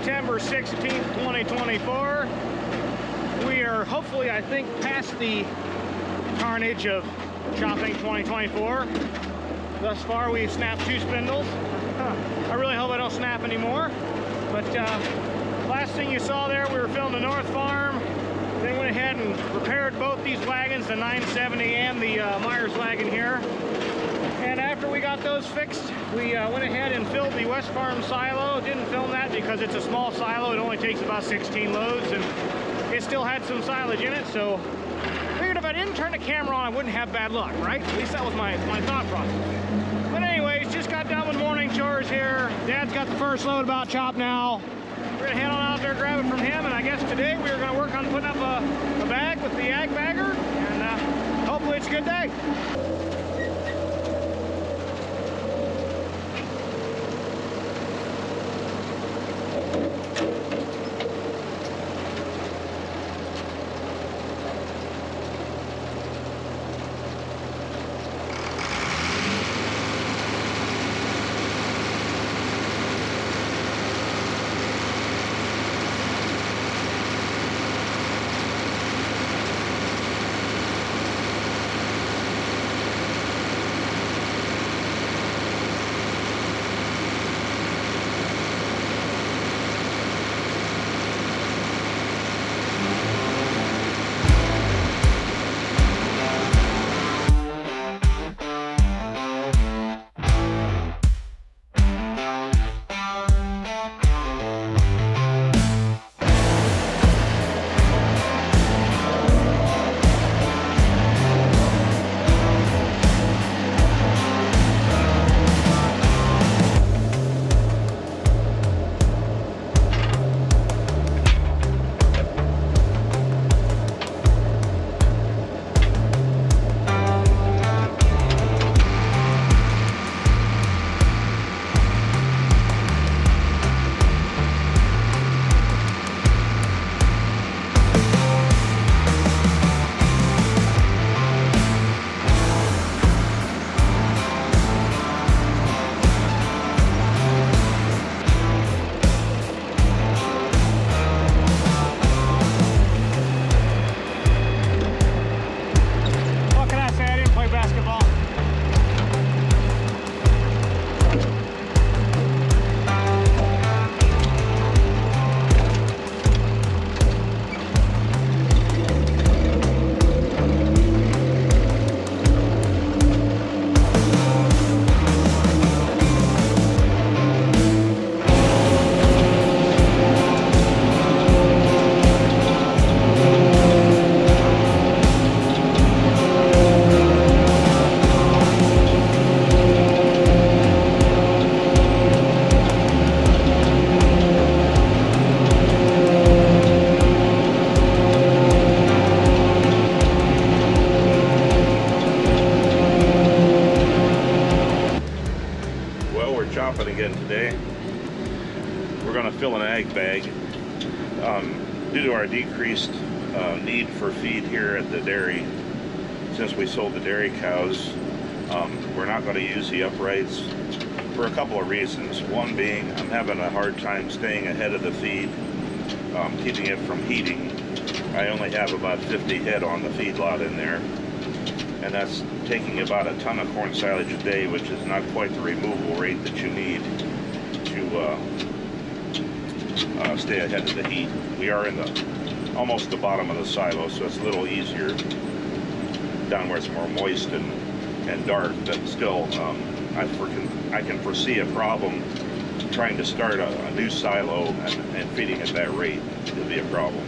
September 16th, 2024. We are hopefully, I think, past the carnage of chopping 2024. Thus far, we've snapped 2 spindles. I really hope I don't snap anymore. But last thing you saw there, we were filming the North Farm. Then went ahead and repaired both these wagons, the 970 and the Myers wagon here. And after we got those fixed, we went ahead and filled the West Farm silo. Didn't film that because it's a small silo. It only takes about 16 loads, and it still had some silage in it. So figured if I didn't turn the camera on, I wouldn't have bad luck, right? At least that was my thought process. But anyways, just got done with morning chores here. Dad's got the first load about chopped now. We're gonna head on out there, grab it from him, and I guess today we are gonna work on putting up a bag with the ag bagger, and hopefully it's a good day. Chopping again today. We're going to fill an ag bag. Due to our decreased need for feed here at the dairy, since we sold the dairy cows, we're not going to use the uprights for a couple of reasons. One being, I'm having a hard time staying ahead of the feed, keeping it from heating. I only have about 50 head on the feed lot in there, and that's taking about a ton of corn silage a day, which is not quite the removal rate that you need to stay ahead of the heat. We are in almost the bottom of the silo, so it's a little easier down where it's more moist and dark, but still I can foresee a problem trying to start a new silo and feeding at that rate. It'll be a problem.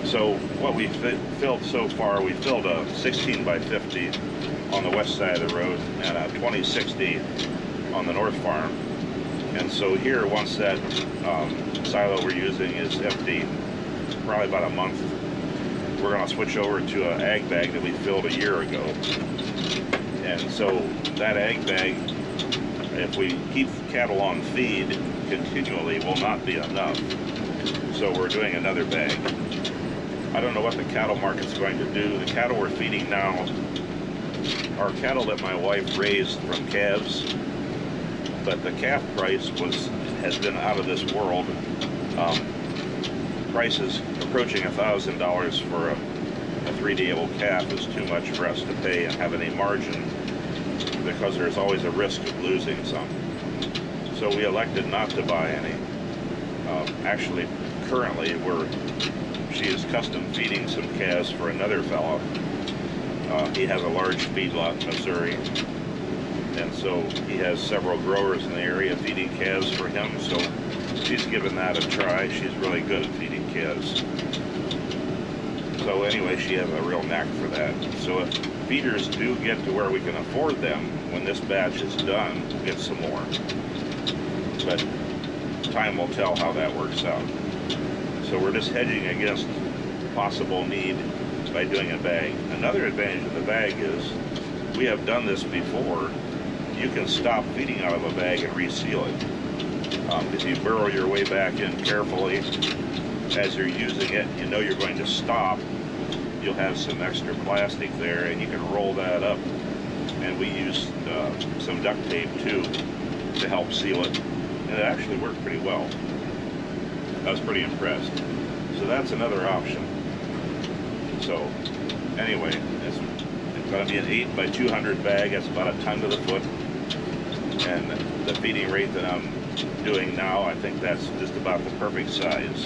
So what we filled so far, we filled a 16 by 50 on the west side of the road and a 2060 on the North Farm. And so here, once that silo we're using is empty, probably about a month, we're going to switch over to an ag bag that we filled a year ago. And so that ag bag, if we keep cattle on feed continually, will not be enough. So we're doing another bag. I don't know what the cattle market's going to do. The cattle we're feeding now are cattle that my wife raised from calves, but the calf price has been out of this world, Prices approaching $1,000 for a 3-day-old calf is too much for us to pay and have any margin, because there's always a risk of losing some. So we elected not to buy any. Actually, currently, she is custom feeding some calves for another fellow. He has a large feedlot in Missouri, and so he has several growers in the area feeding calves for him, so she's given that a try. She's really good at feeding calves. So anyway, she has a real knack for that. So if feeders do get to where we can afford them, when this batch is done, we'll get some more. But time will tell how that works out. So we're just hedging against possible need by doing a bag. Another advantage of the bag is we have done this before. You can stop feeding out of a bag and reseal it. If you burrow your way back in carefully as you're using it, you know you're going to stop. You'll have some extra plastic there, and you can roll that up. And we used some duct tape too to help seal it, and it actually worked pretty well. I was pretty impressed. So that's another option. So anyway, it's going to be an 8 by 200 bag. That's about a ton to the foot, and the feeding rate that I'm doing now, I think that's just about the perfect size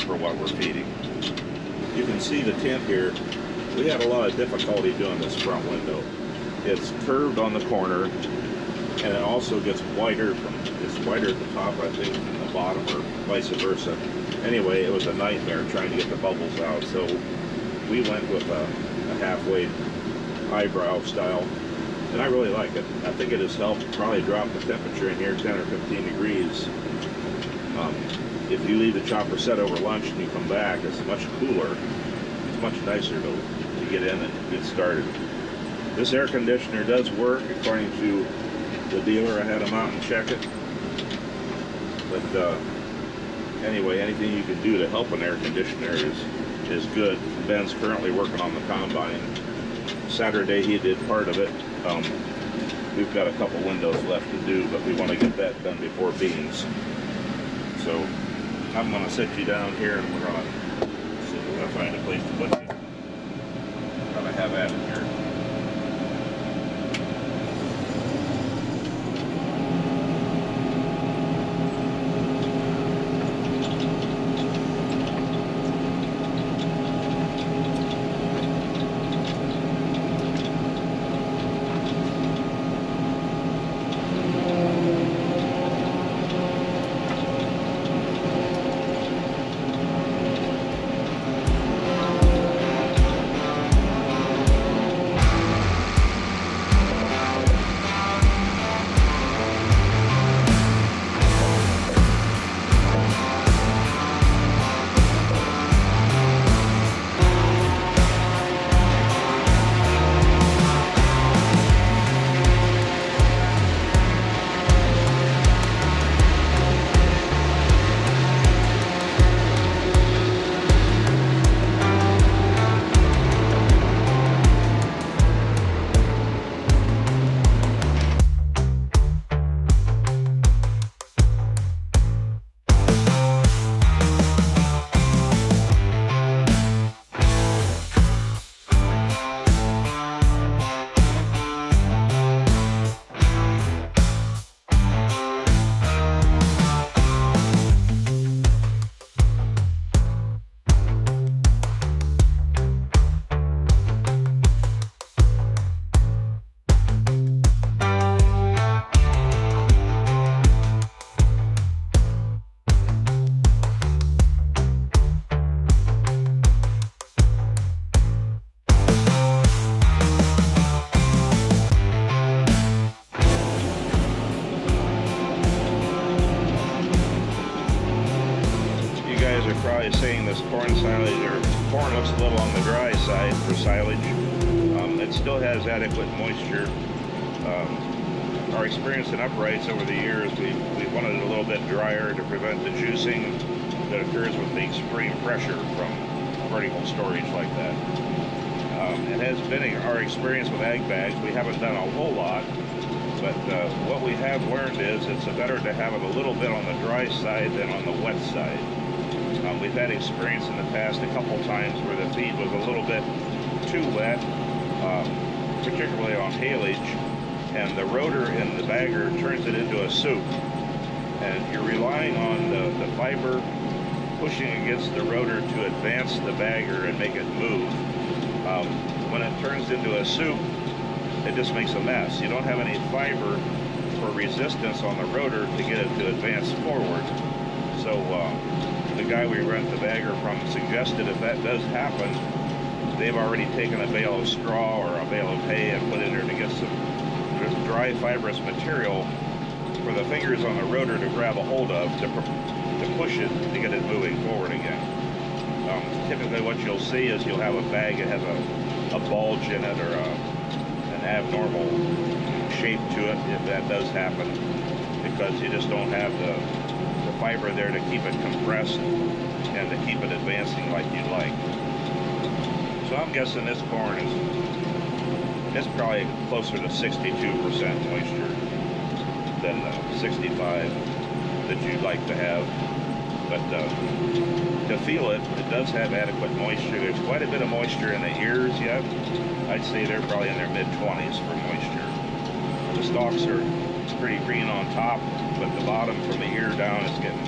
for what we're feeding. You can see the tent here. We had a lot of difficulty doing this front window. It's curved on the corner, and it also gets wider it's wider at the top, I think, than the bottom, or vice versa. Anyway, it was a nightmare trying to get the bubbles out, so we went with a halfway eyebrow style, and I really like it. I think it has helped probably drop the temperature in here 10 or 15 degrees. If you leave the chopper set over lunch and you come back, it's much cooler. It's much nicer to get in and get started. This air conditioner does work according to the dealer. I had him out and check it. But anyway, anything you can do to help an air conditioner is good. Ben's currently working on the combine. Saturday he did part of it. We've got a couple windows left to do, but we want to get that done before beans. So I'm going to set you down here, and we're going to see if we're going to find a place to put you. I'm going to have at it here. Probably saying this corn silage, or corn looks a little on the dry side for silage. It still has adequate moisture. Our experience in uprights over the years, we wanted it a little bit drier to prevent the juicing that occurs with the extreme pressure from vertical storage like that. It has been our experience with ag bags. We haven't done a whole lot, But what we have learned is it's better to have it a little bit on the dry side than on the wet side. We've had experience in the past a couple times where the feed was a little bit too wet, particularly on haylage, and the rotor in the bagger turns it into a soup. And you're relying on the fiber pushing against the rotor to advance the bagger and make it move. When it turns into a soup, it just makes a mess. You don't have any fiber for resistance on the rotor to get it to advance forward. So the guy we rent the bagger from suggested if that does happen, they've already taken a bale of straw or a bale of hay and put in there to get some dry fibrous material for the fingers on the rotor to grab a hold of to push it to get it moving forward again. Typically what you'll see is you'll have a bag that has a bulge in it or an abnormal shape to it if that does happen, because you just don't have the fiber there to keep it compressed and to keep it advancing like you'd like. So I'm guessing this corn is probably closer to 62% moisture than the 65 that you'd like to have. But to feel it, it does have adequate moisture. There's quite a bit of moisture in the ears yet. I'd say they're probably in their mid-20s for moisture. The stalks are pretty green on top, but the bottom from the ear down is getting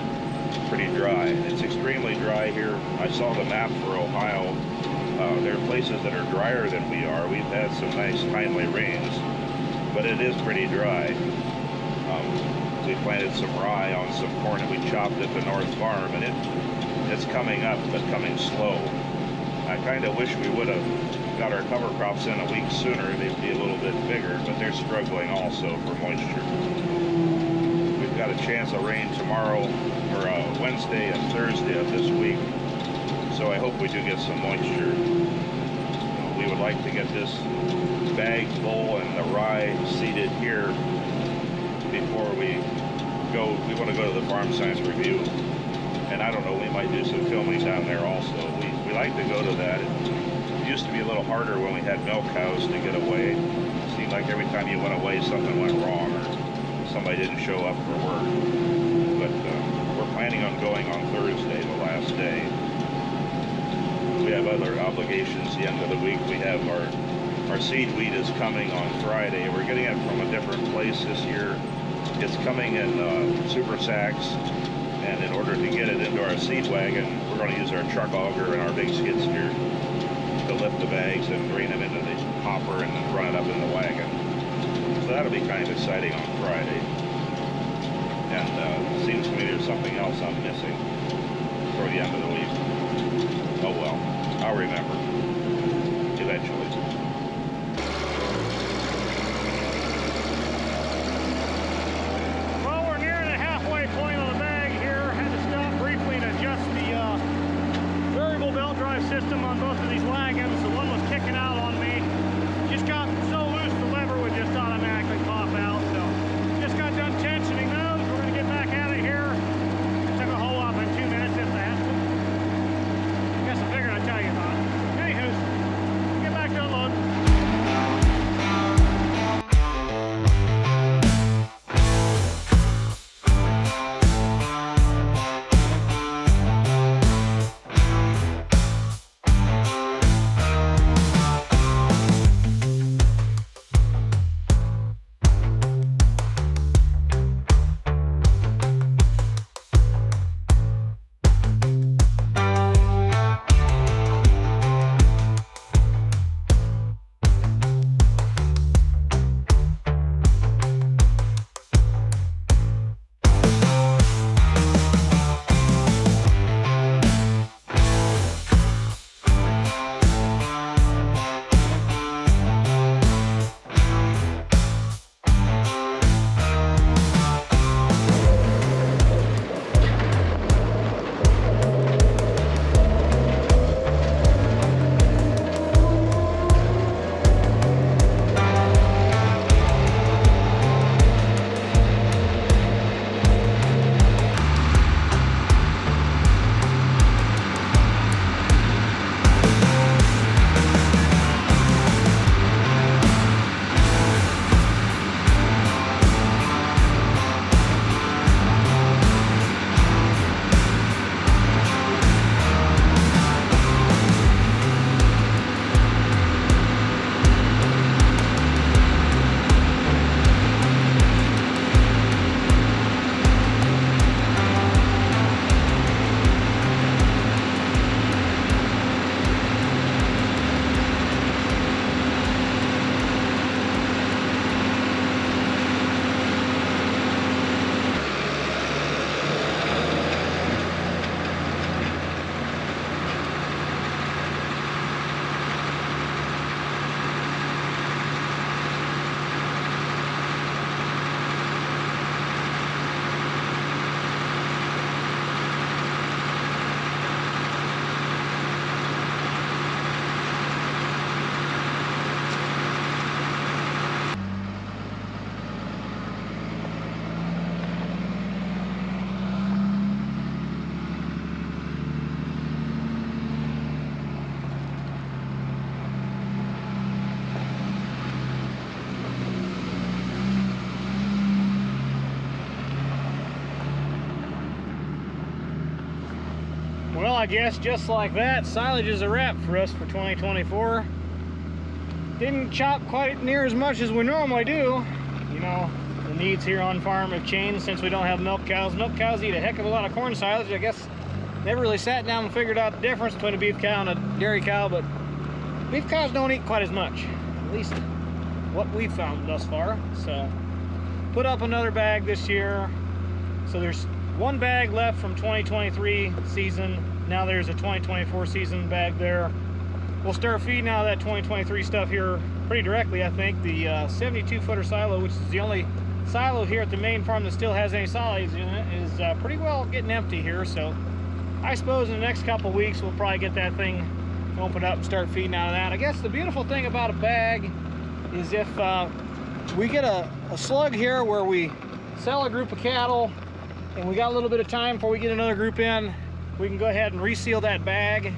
pretty dry. It's extremely dry here. I saw the map for Ohio. There are places that are drier than we are. We've had some nice timely rains, but it is pretty dry. We planted some rye on some corn that we chopped at the North Farm, and it's coming up, but coming slow. I kind of wish we would have got our cover crops in a week sooner. They'd be a little bit bigger, but they're struggling also for moisture. We've got a chance of rain tomorrow, or Wednesday and Thursday of this week, so I hope we do get some moisture. We would like to get this bag full and the rye seeded here before we go. We want to go to the Farm Science Review, and I don't know, we might do some filming down there also. We like to go to that. It used to be a little harder when we had milk cows to get away. It seemed like every time you went away something went wrong or somebody didn't show up for work. But we're planning on going on Thursday, the last day. We have other obligations the end of the week. We have our seed wheat is coming on Friday. We're getting it from a different place this year. It's coming in super sacks, and in order to get it into our seed wagon, we're going to use our truck auger and our big skid steer to lift the bags and drain them into the hopper and then run it up in the wagon. So that'll be kind of exciting on Friday. And it seems to me there's something else I'm missing for the end of the week. Oh well, I'll remember eventually. System on both of these wagons. The one was kicking out on me. Just got so loose the lever would just automatically pop out. So just got done tensioning those. We're going to get back at it here. Took a whole off in 2 minutes if that. Guess I figured I'd tell you about it. Anywho, get back to unload. Well, I guess just like that, silage is a wrap for us for 2024. Didn't chop quite near as much as we normally do. You know, the needs here on farm have changed since we don't have milk cows. Milk cows eat a heck of a lot of corn silage. I guess never really sat down and figured out the difference between a beef cow and a dairy cow, but beef cows don't eat quite as much, at least what we've found thus far. So put up another bag this year. So there's one bag left from 2023 season. Now there's a 2024 season bag there. We'll start feeding out of that 2023 stuff here pretty directly. I think the 72-footer silo, which is the only silo here at the main farm that still has any solids in it, is pretty well getting empty here. So I suppose in the next couple weeks we'll probably get that thing opened up and start feeding out of that. I guess the beautiful thing about a bag is if we get a slug here where we sell a group of cattle and we got a little bit of time before we get another group in, we can go ahead and reseal that bag,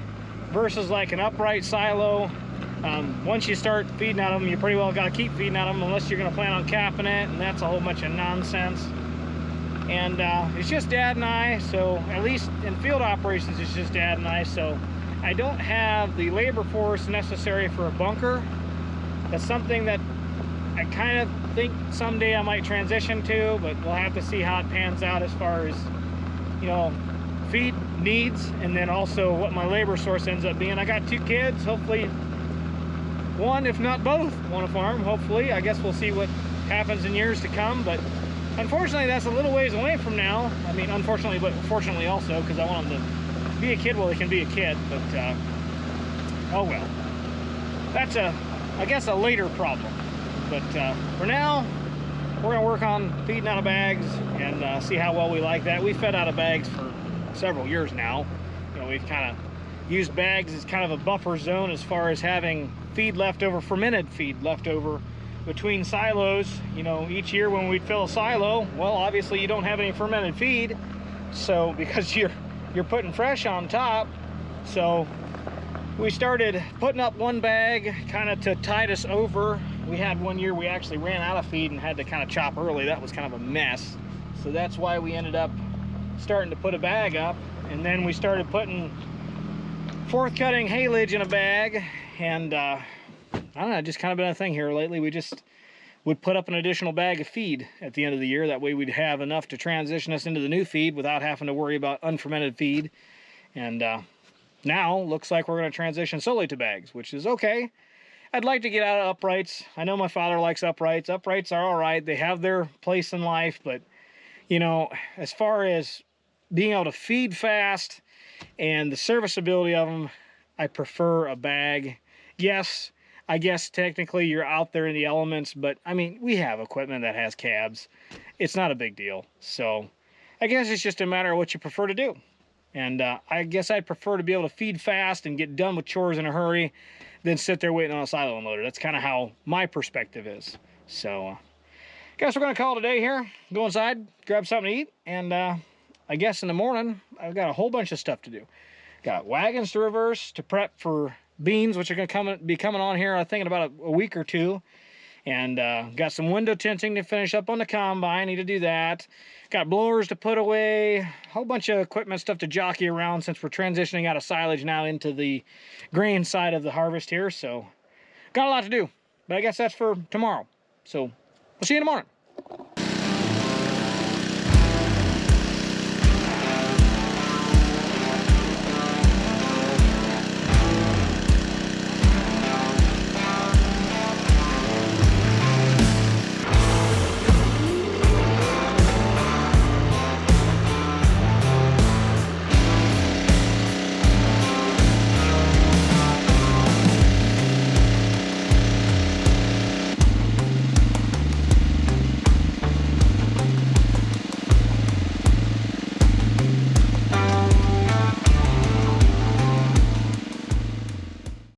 versus like an upright silo. Once you start feeding out of them, you pretty well got to keep feeding out of them unless you're going to plan on capping it, and that's a whole bunch of nonsense. And it's just Dad and I, so at least in field operations it's just Dad and I, so I don't have the labor force necessary for a bunker. That's something that I kind of think someday I might transition to, but we'll have to see how it pans out as far as, you know, feed needs, and then also what my labor source ends up being. I got 2 kids, hopefully one, if not both, want to farm. Hopefully, I guess we'll see what happens in years to come, but unfortunately that's a little ways away from now. I mean, unfortunately, but fortunately also, because I want them to be a kid while they can be a kid. But oh well, that's I guess a later problem. But for now, we're gonna work on feeding out of bags and see how well we like that. We fed out of bags for several years now. You know, we've kind of used bags as kind of a buffer zone as far as having feed left over, fermented feed left over between silos. You know, each year when we'd fill a silo, well, obviously you don't have any fermented feed, so because you're putting fresh on top. So we started putting up one bag kind of to tide us over. We had one year we actually ran out of feed and had to kind of chop early. That was kind of a mess, so that's why we ended up starting to put a bag up. And then we started putting fourth cutting haylage in a bag, and I don't know, just kind of been a thing here lately. We just would put up an additional bag of feed at the end of the year. That way we'd have enough to transition us into the new feed without having to worry about unfermented feed. And now looks like we're going to transition solely to bags, which is okay. I'd like to get out of uprights. I know my father likes uprights. Uprights are all right. They have their place in life, but you know, as far as being able to feed fast and the serviceability of them, I prefer a bag. Yes, I guess technically you're out there in the elements, but I mean, we have equipment that has cabs. It's not a big deal. So I guess it's just a matter of what you prefer to do. And I guess I'd prefer to be able to feed fast and get done with chores in a hurry than sit there waiting on a silo unloader. That's kind of how my perspective is. So guess we're gonna call it a day here. Go inside, grab something to eat, and I guess in the morning I've got a whole bunch of stuff to do. Got wagons to reverse to prep for beans, which are gonna be coming on here I think in about a week or two. And got some window tinting to finish up on the combine. Need to do that. Got blowers to put away. A whole bunch of equipment stuff to jockey around since we're transitioning out of silage now into the grain side of the harvest here. So got a lot to do, but I guess that's for tomorrow. So we'll see you in the morning.